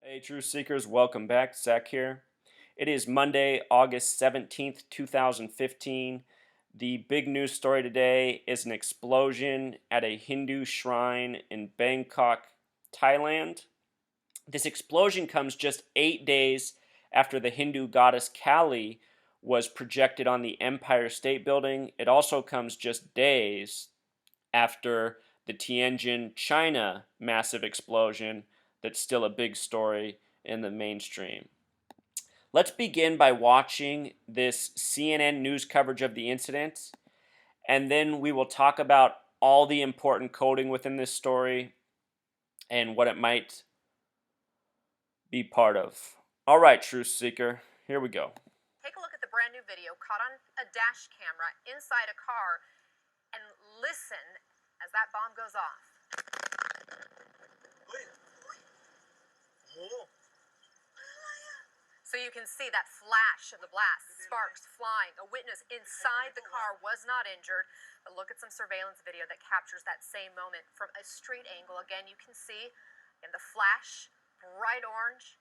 Hey, Truth Seekers, welcome back. Zach here. It is Monday, August 17th, 2015. The big news story today is an explosion at a Hindu shrine in Bangkok, Thailand. This explosion comes just 8 days after the Hindu goddess Kali was projected on the Empire State Building. It also comes just days after the Tianjin, China massive explosion that's still a big story in the mainstream. Let's begin by watching this CNN news coverage of the incident, and then we will talk about all the important coding within this story and what it might be part of. All right, Truth Seeker, here we go. Take a look at the brand new video caught on a dash camera inside a car and listen as that bomb goes off. So you can see that flash of the blast, sparks flying. A witness inside the car was not injured, but look at some surveillance video that captures that same moment from a street angle. Again, you can see in the flash, bright orange.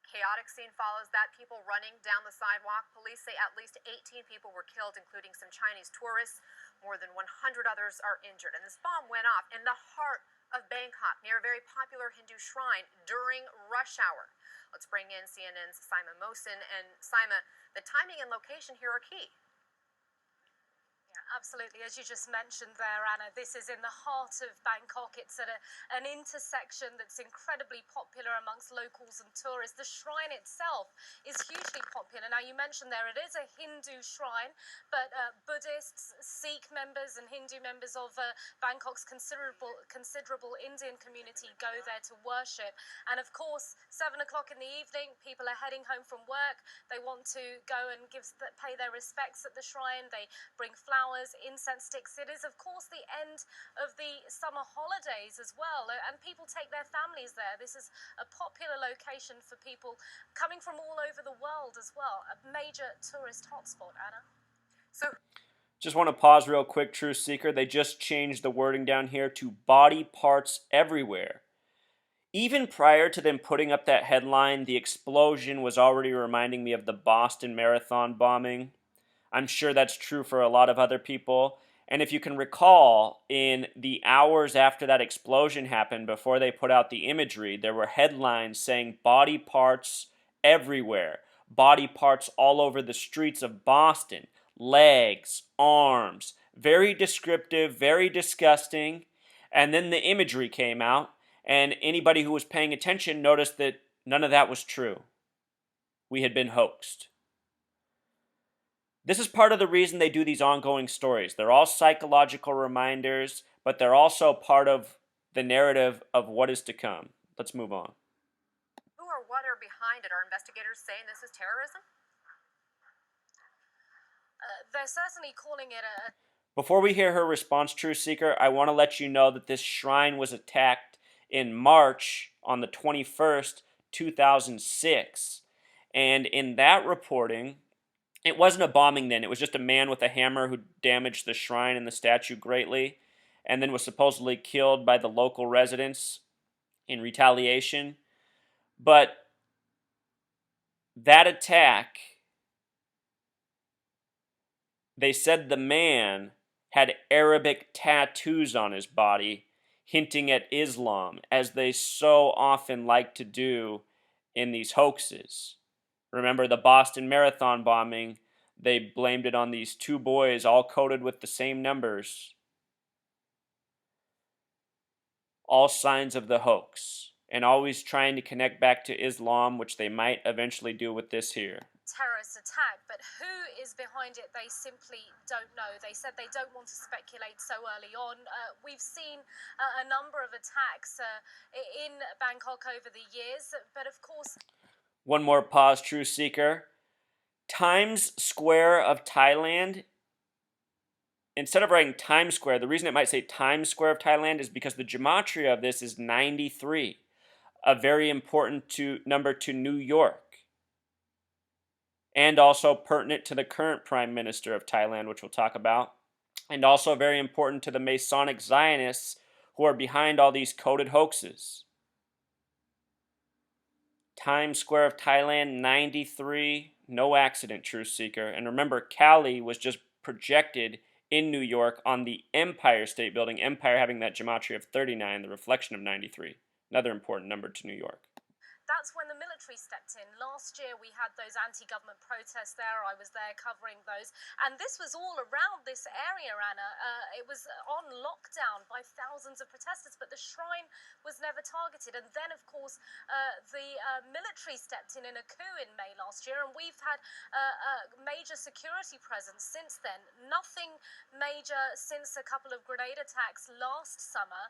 Chaotic scene follows that, people running down the sidewalk. Police say at least 18 people were killed, including some Chinese tourists. More than 100 others are injured. And this bomb went off in the heart of Bangkok, near a very popular Hindu shrine during rush hour. Let's bring in CNN's Sima Mosin. And Sima, the timing and location here are key. Absolutely. As you just mentioned there, Anna, this is in the heart of Bangkok. It's at an intersection that's incredibly popular amongst locals and tourists. The shrine itself is hugely popular. Now, you mentioned there it is a Hindu shrine, but Buddhists, Sikh members and Hindu members of Bangkok's considerable Indian community go there to worship. And of course, 7 o'clock in the evening, people are heading home from work. They want to go and pay their respects at the shrine. They bring flowers, incense sticks. It is, of course, the end of the summer holidays as well, and people take their families there. This is a popular location for people coming from all over the world as well, a major tourist hotspot, Anna. So, just want to pause real quick, Truth Seeker. They just changed the wording down here to body parts everywhere. Even prior to them putting up that headline, the explosion was already reminding me of the Boston Marathon bombing. I'm sure that's true for a lot of other people. And if you can recall, in the hours after that explosion happened, before they put out the imagery, there were headlines saying body parts everywhere. Body parts all over the streets of Boston. Legs, arms. Very descriptive, very disgusting. And then the imagery came out, and anybody who was paying attention noticed that none of that was true. We had been hoaxed. This is part of the reason they do these ongoing stories. They're all psychological reminders, but they're also part of the narrative of what is to come. Let's move on. who or what are behind it? Are investigators saying this is terrorism? They're certainly calling it a... Before we hear her response, Truth Seeker, I want to let you know that this shrine was attacked in March on the 21st, 2006. And in that reporting, it wasn't a bombing then. It was just a man with a hammer who damaged the shrine and the statue greatly and then was supposedly killed by the local residents in retaliation. But that attack, they said the man had Arabic tattoos on his body, hinting at Islam, as they so often like to do in these hoaxes. Remember the Boston Marathon bombing? They blamed it on these two boys, all coded with the same numbers. All signs of the hoax, and always trying to connect back to Islam, which they might eventually do with this here. terrorist attack, but who is behind it, they simply don't know. They said they don't want to speculate so early on. We've seen a number of attacks in Bangkok over the years, but of course... One more pause, Truth Seeker. Times Square of Thailand, instead of writing Times Square, the reason it might say Times Square of Thailand is because the gematria of this is 93, a very important number to New York, and also pertinent to the current Prime Minister of Thailand, which we'll talk about, and also very important to the Masonic-Zionists who are behind all these coded hoaxes. Times Square of Thailand, 93. No accident, Truth Seeker. And remember, Cali was just projected in New York on the Empire State Building, Empire having that gematria of 39, the reflection of 93. Another important number to New York. That's when the military stepped in. Last year we had those anti-government protests there. I was there covering those. And this was all around this area, Anna. It was on lockdown by thousands of protesters, but the shrine was never targeted. And then, of course, the military stepped in a coup in May last year, and we've had a major security presence since then. Nothing major since a couple of grenade attacks last summer.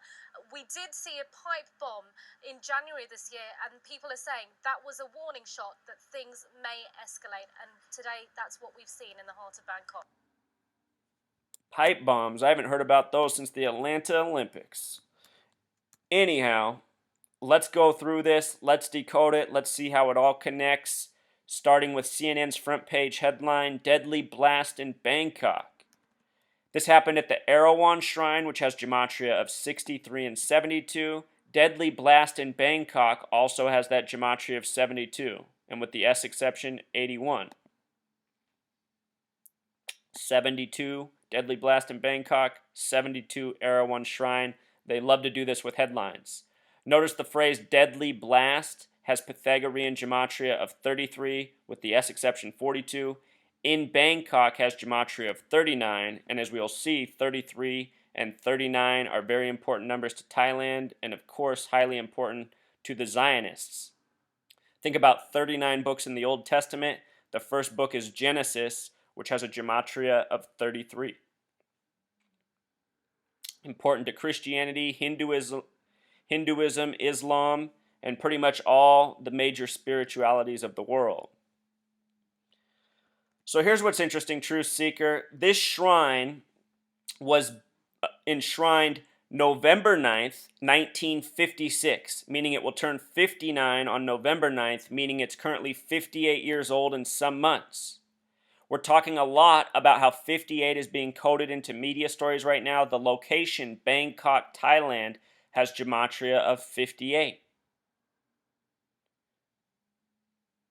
We did see a pipe bomb in January this year, and people are saying that was a warning shot that things may escalate, and today that's what we've seen in the heart of Bangkok. Pipe bombs. I haven't heard about those since the Atlanta Olympics. Anyhow, let's go through this. Let's decode it. Let's see how it all connects. Starting with CNN's front page headline, Deadly Blast in Bangkok. This happened at the Erawan Shrine, which has gematria of 63 and 72. Deadly Blast in Bangkok also has that gematria of 72, and with the S exception, 81. 72, Deadly Blast in Bangkok, 72, Erawan Shrine. They love to do this with headlines. Notice the phrase Deadly Blast has Pythagorean gematria of 33, with the S exception 42. In Bangkok has gematria of 39, and as we'll see, 33 and 39 are very important numbers to Thailand, and of course highly important to the Zionists. Think about 39 books in the Old Testament. The first book is Genesis, which has a gematria of 33. Important to Christianity, Hinduism, Islam, and pretty much all the major spiritualities of the world. So here's what's interesting, Truth Seeker. This shrine was enshrined November 9th, 1956, meaning it will turn 59 on November 9th, meaning it's currently 58 years old in some months. We're talking a lot about how 58 is being coded into media stories right now. The location, Bangkok, Thailand, has gematria of 58.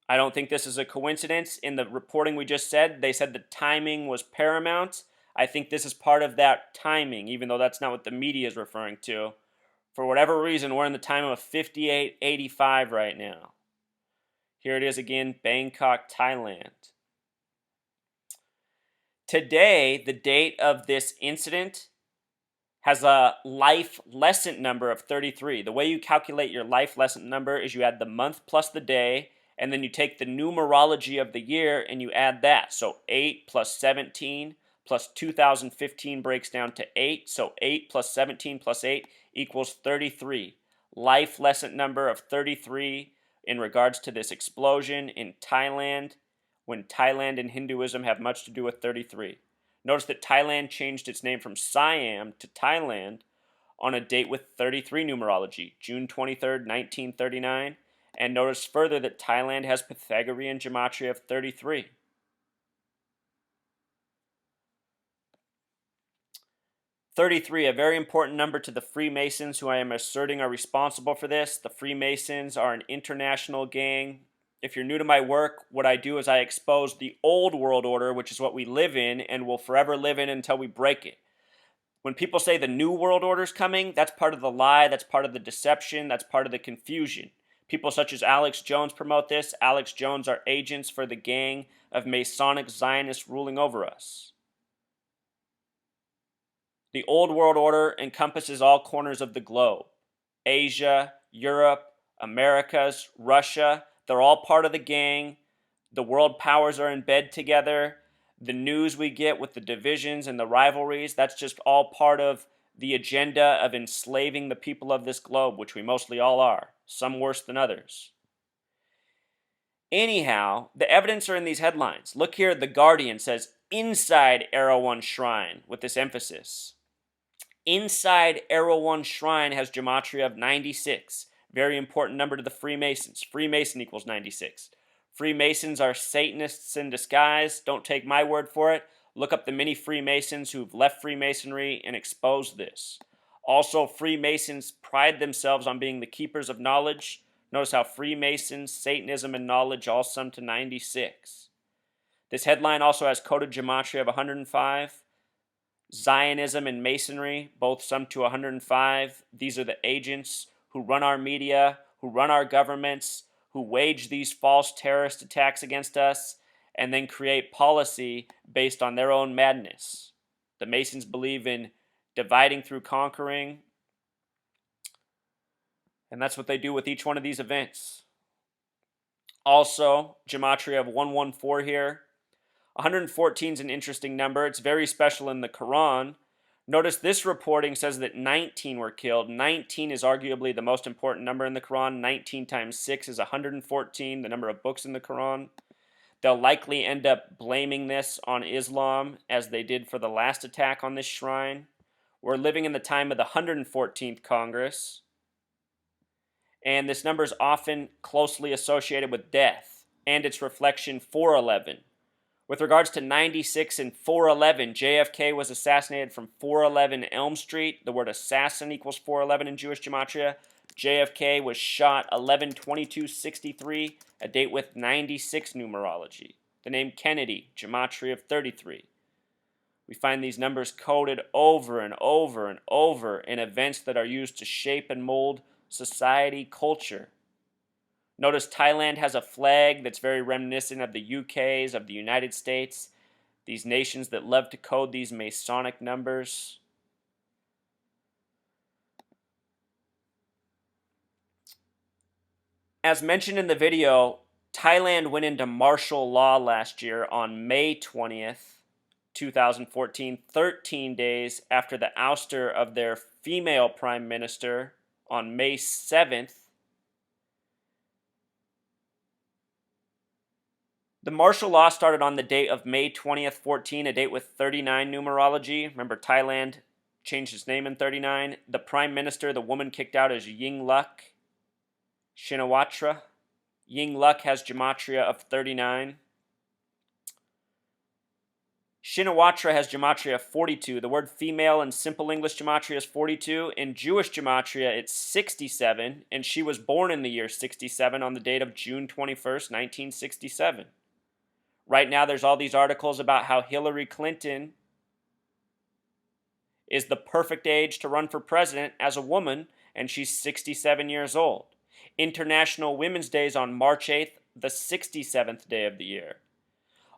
I don't think this is a coincidence. In the reporting we just said, they said the timing was paramount. I think this is part of that timing, even though that's not what the media is referring to. For whatever reason, we're in the time of 5885 right now. Here it is again, Bangkok, Thailand. Today, the date of this incident has a life lesson number of 33. The way you calculate your life lesson number is you add the month plus the day, and then you take the numerology of the year and you add that. So 8 plus 17 plus 2015 breaks down to 8. So 8 plus 17 plus 8 equals 33. Life lesson number of 33 in regards to this explosion in Thailand, when Thailand and Hinduism have much to do with 33. Notice that Thailand changed its name from Siam to Thailand on a date with 33 numerology, June 23rd, 1939. And notice further that Thailand has Pythagorean gematria of 33. A very important number to the Freemasons, who I am asserting are responsible for this. The Freemasons are an international gang. If you're new to my work, what I do is I expose the old world order, which is what we live in and will forever live in until we break it. When people say the new world order is coming, that's part of the lie, that's part of the deception, that's part of the confusion. People such as Alex Jones promote this. Alex Jones are agents for the gang of Masonic-Zionists ruling over us. The old world order encompasses all corners of the globe. Asia, Europe, Americas, Russia, they're all part of the gang. The world powers are in bed together. The news we get with the divisions and the rivalries, that's just all part of the agenda of enslaving the people of this globe, which we mostly all are, some worse than others. Anyhow, the evidence are in these headlines. Look here, The Guardian says, inside Erawan Shrine, with this emphasis. Inside Erawan Shrine has gematria of 96. Very important number to the Freemasons. Freemason equals 96. Freemasons are Satanists in disguise. Don't take my word for it. Look up the many Freemasons who've left Freemasonry and exposed this. Also, Freemasons pride themselves on being the keepers of knowledge. Notice how Freemasons, Satanism, and knowledge all sum to 96. This headline also has coded gematria of 105. Zionism and Masonry both sum to 105. These are the agents who run our media, who run our governments, who wage these false terrorist attacks against us, and then create policy based on their own madness. The Masons believe in dividing through conquering, and that's what they do with each one of these events. Also, gematria of 114 here. 114 is an interesting number. It's very special in the Quran. Notice this reporting says that 19 were killed. 19 is arguably the most important number in the Quran. 19 times 6 is 114, the number of books in the Quran. They'll likely end up blaming this on Islam, as they did for the last attack on this shrine. We're living in the time of the 114th Congress, and this number is often closely associated with death and its reflection 411. With regards to 96 and 411, JFK was assassinated from 411 Elm Street. The word assassin equals 411 in Jewish gematria. JFK was shot 11/22/63, a date with 96 numerology. The name Kennedy, gematria of 33. We find these numbers coded over and over and over in events that are used to shape and mold society, culture. Notice Thailand has a flag that's very reminiscent of the UK's, of the United States, these nations that love to code these Masonic numbers. As mentioned in the video, Thailand went into martial law last year on May 20th, 2014, 13 days after the ouster of their female prime minister on May 7th. The martial law started on the date of May 20th, 14, a date with 39 numerology. Remember, Thailand changed its name in 39. The prime minister, the woman kicked out, is Yingluck Shinawatra. Yingluck has gematria of 39. Shinawatra has gematria of 42. The word female in simple English gematria is 42. In Jewish gematria, it's 67, and she was born in the year 67 on the date of June 21st, 1967. Right now, there's all these articles about how Hillary Clinton is the perfect age to run for president as a woman, and she's 67 years old. International Women's Day is on March 8th, the 67th day of the year.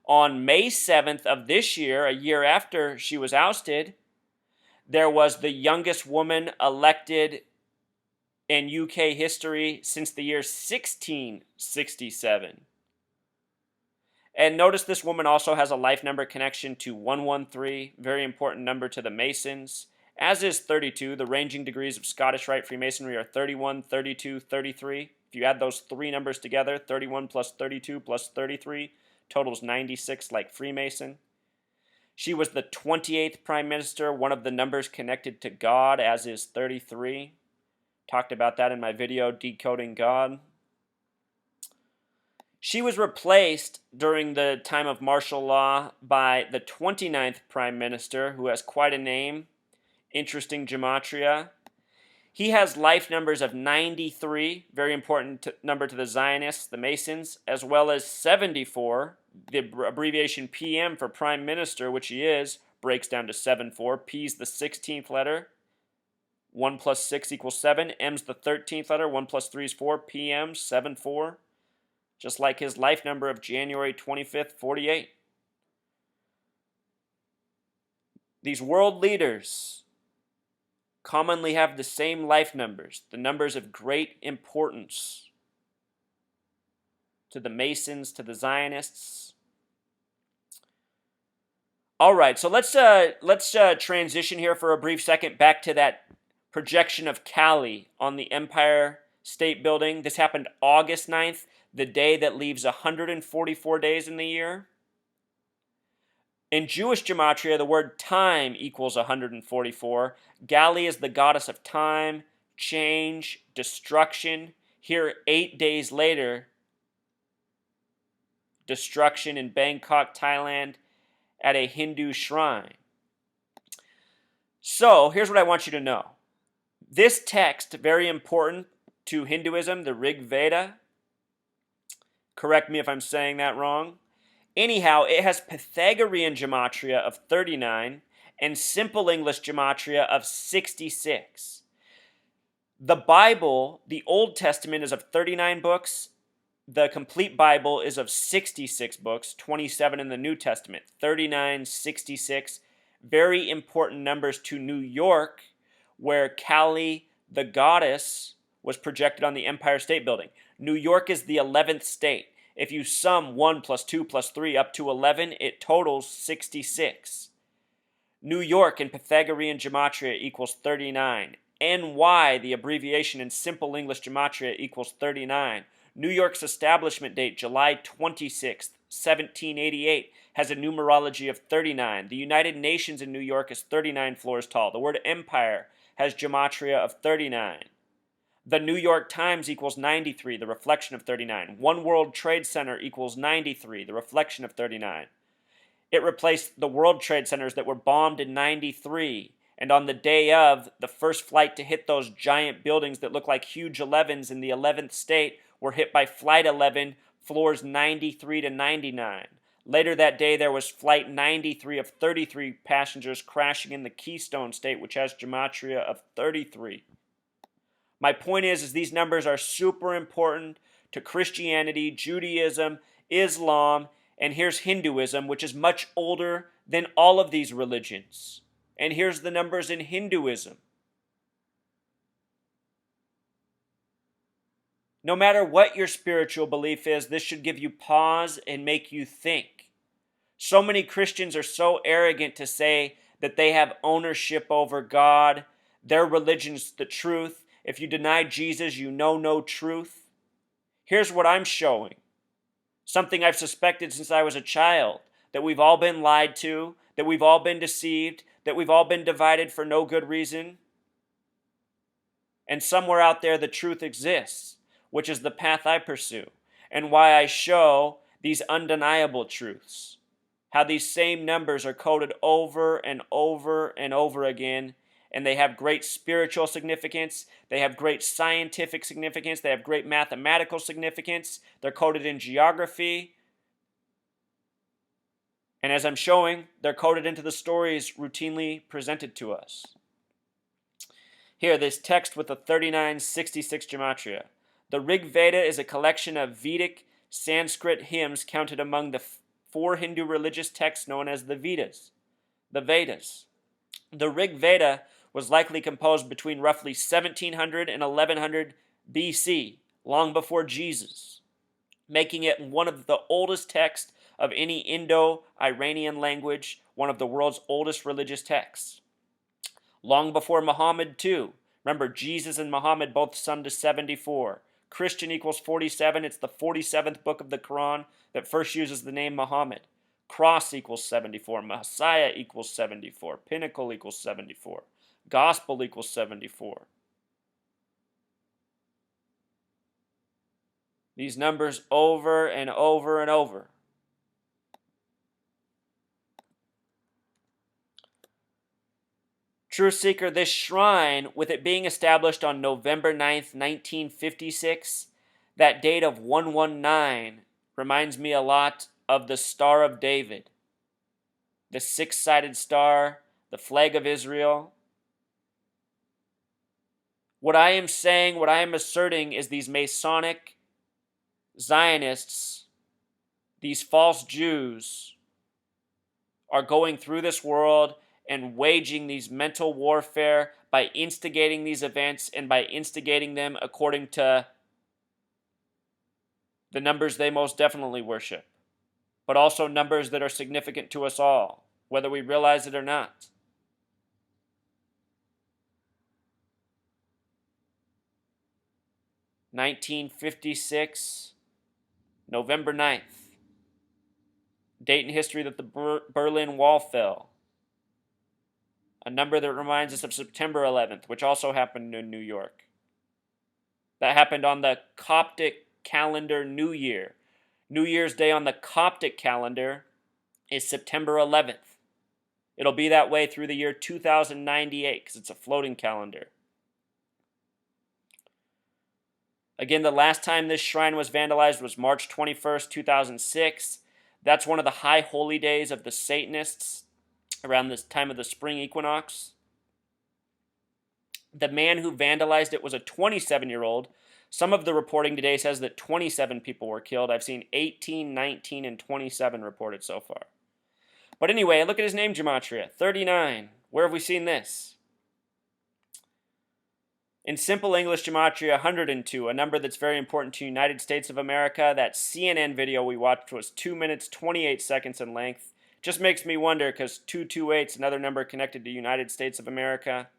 On May 7th of this year, a year after she was ousted, there was the youngest woman elected in UK history since the year 1667. And notice this woman also has a life number connection to 113, very important number to the Masons, as is 32. The ranging degrees of Scottish Rite Freemasonry are 31, 32, 33. If you add those three numbers together, 31 plus 32 plus 33 totals 96 like Freemason. She was the 28th Prime Minister, one of the numbers connected to God, as is 33. Talked about that in my video, Decoding God. She was replaced during the time of martial law by the 29th Prime Minister, who has quite a name, interesting gematria. He has life numbers of 93, very important number to the Zionists, the Masons, as well as 74. The abbreviation PM for Prime Minister, which he is, breaks down to 74. P's the 16th letter. 1 plus 6 equals 7. M's the 13th letter. 1 plus 3 is 4. PM, 74. Just like his life number of January 25th, 48. These world leaders commonly have the same life numbers, the numbers of great importance to the Masons, to the Zionists. All right, so let's transition here for a brief second back to that projection of Cali on the Empire State Building. This happened August 9th, the day that leaves 144 days in the year. In Jewish gematria, the word time equals 144. Gali is the goddess of time, change, destruction. Here, 8 days later, destruction in Bangkok, Thailand, at a Hindu shrine. So, here's what I want you to know. This text, very important, to Hinduism, the Rig Veda. Correct me if I'm saying that wrong. Anyhow, it has Pythagorean gematria of 39 and simple English gematria of 66. The Bible, the Old Testament, is of 39 books. The complete Bible is of 66 books, 27 in the New Testament, 39, 66. Very important numbers to New York, where Kali, the goddess, was projected on the Empire State Building. New York is the 11th state. If you sum 1 plus 2 plus 3 up to 11, it totals 66. New York in Pythagorean gematria equals 39. NY, the abbreviation in simple English gematria, equals 39. New York's establishment date, July 26th, 1788, has a numerology of 39. The United Nations in New York is 39 floors tall. The word empire has gematria of 39. The New York Times equals 93, the reflection of 39. One World Trade Center equals 93, the reflection of 39. It replaced the World Trade Centers that were bombed in 93. And on the day of, the first flight to hit those giant buildings that look like huge 11s in the 11th state were hit by Flight 11, floors 93 to 99. Later that day, there was Flight 93 of 33 passengers crashing in the Keystone State, which has gematria of 33. My point is these numbers are super important to Christianity, Judaism, Islam, and here's Hinduism, which is much older than all of these religions. And here's the numbers in Hinduism. No matter what your spiritual belief is, this should give you pause and make you think. So many Christians are so arrogant to say that they have ownership over God. Their religion's the truth. If you deny Jesus, you know no truth. Here's what I'm showing. Something I've suspected since I was a child. That we've all been lied to. That we've all been deceived. That we've all been divided for no good reason. And somewhere out there the truth exists, which is the path I pursue, and why I show these undeniable truths. How these same numbers are coded over and over and over again, and they have great spiritual significance, they have great scientific significance, they have great mathematical significance, they're coded in geography, and as I'm showing, they're coded into the stories routinely presented to us. Here, this text with the 3966 gematria. The Rig Veda is a collection of Vedic Sanskrit hymns counted among the 4 Hindu religious texts known as the Vedas. The Vedas. The Rig Veda was likely composed between roughly 1700 and 1100 BC, long before Jesus, making it one of the oldest texts of any Indo-Iranian language, one of the world's oldest religious texts. Long before Muhammad, too. Remember, Jesus and Muhammad both summed to 74. Christian equals 47. It's the 47th book of the Quran that first uses the name Muhammad. Cross equals 74. Messiah equals 74. Pinnacle equals 74. Gospel equals 74. These numbers over and over and over. Truth Seeker, this shrine, with it being established on November 9th, 1956, that date of 119 reminds me a lot of the Star of David, the 6-sided star, the flag of Israel. What I am saying, what I am asserting is these Masonic-Zionists, these false Jews, are going through this world and waging these mental warfare by instigating these events and by instigating them according to the numbers they most definitely worship, but also numbers that are significant to us all, whether we realize it or not. (1956) November 9th. Date in history that the Berlin Wall fell. A number that reminds us of September 11th, which also happened in New York. That happened on the Coptic calendar New Year. New Year's Day on the Coptic calendar is September 11th. It'll be that way through the year 2098 because it's a floating calendar. Again, the last time this shrine was vandalized was March 21st, 2006. That's one of the high holy days of the Satanists around this time of the spring equinox. The man who vandalized it was a 27-year-old. Some of the reporting today says that 27 people were killed. I've seen 18, 19, and 27 reported so far. But anyway, look at his name gematria, 39. Where have we seen this? In simple English gematria, 102, a number that's very important to United States of America. That CNN video we watched was 2 minutes, 28 seconds in length. Just makes me wonder, because 228 is another number connected to United States of America.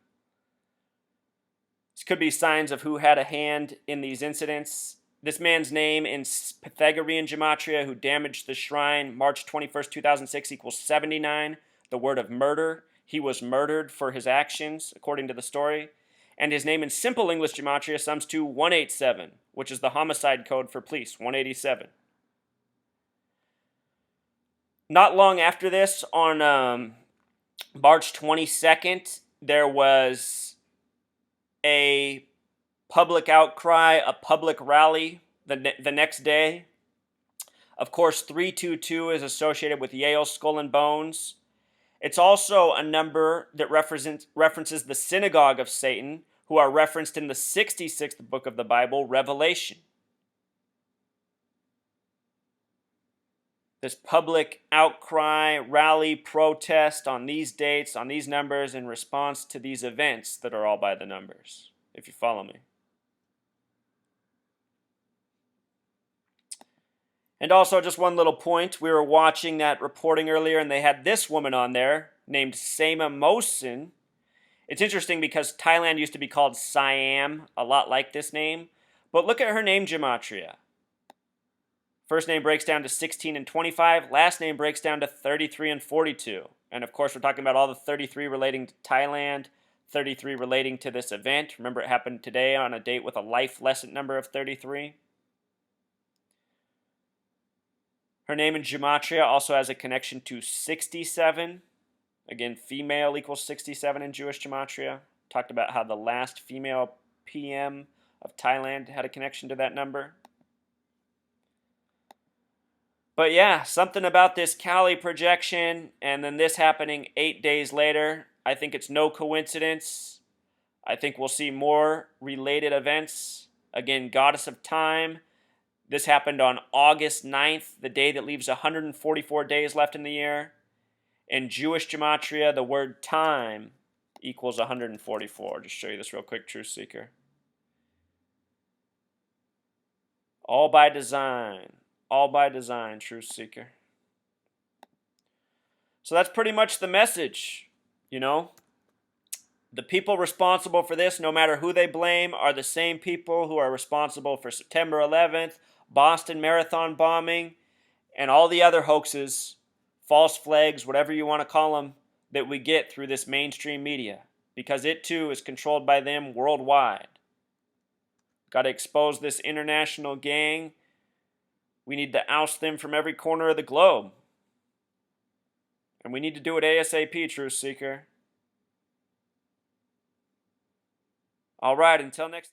This could be signs of who had a hand in these incidents. This man's name in Pythagorean gematria who damaged the shrine, March 21st, 2006, equals 79. The word of murder. He was murdered for his actions, according to the story. And his name in simple English gematria sums to 187, which is the homicide code for police, 187. Not long after this, on March 22nd, there was a public outcry, a public rally the next day. Of course, 322 is associated with Yale Skull and Bones. It's also a number that references the synagogue of Satan, who are referenced in the 66th book of the Bible, Revelation. This public outcry, rally, protest on these dates, on these numbers, in response to these events that are all by the numbers, if you follow me. And also, just one little point. We were watching that reporting earlier, and they had this woman on there named Sema Mosin. It's interesting because Thailand used to be called Siam, a lot like this name. But look at her name gematria. First name breaks down to 16 and 25. Last name breaks down to 33 and 42. And of course, we're talking about all the 33 relating to Thailand, 33 relating to this event. Remember, it happened today on a date with a life lesson number of 33. Her name in gematria also has a connection to 67. Again, female equals 67 in Jewish gematria. Talked about how the last female PM of Thailand had a connection to that number. But yeah, something about this Kali projection and then this happening 8 days later. I think it's no coincidence. I think we'll see more related events. Again, Goddess of Time. This happened on August 9th, the day that leaves 144 days left in the year. In Jewish gematria, the word time equals 144. Just show you this real quick, Truth Seeker. All by design. All by design, Truth Seeker. So that's pretty much the message, you know. The people responsible for this, no matter who they blame, are the same people who are responsible for September 11th, Boston Marathon bombing, and all the other hoaxes, false flags, whatever you want to call them, that we get through this mainstream media. Because it too is controlled by them worldwide. Got to expose this international gang. We need to oust them from every corner of the globe. And we need to do it ASAP, Truth Seeker. All right, until next time.